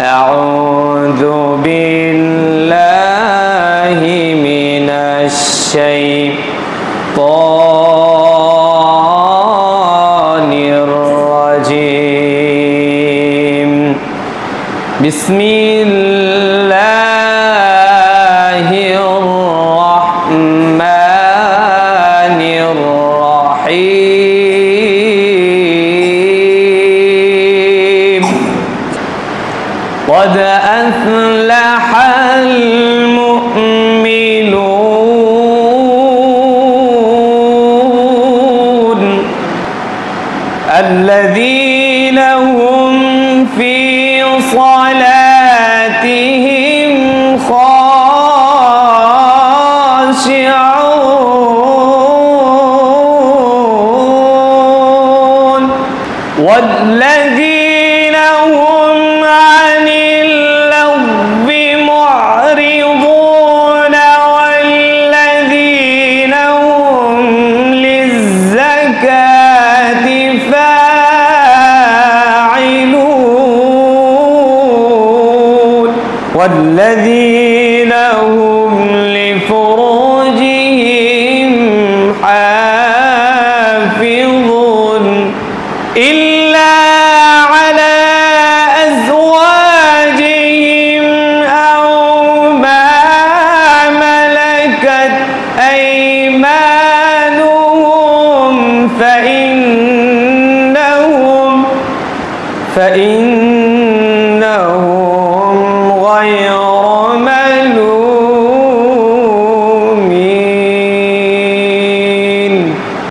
أعوذ بالله من الشيطان الرجيم بسم الله الرحمن الرحيم قد أفلح المؤمنون الذين هم في صلاتهم خاشعون والذين هم عن اللغو معرضون والذين هم للزكاة فاعلون والذين هم لفروجهم حافظون إلا على أزواجهم أو ما ملكت أيمانهم فإنهم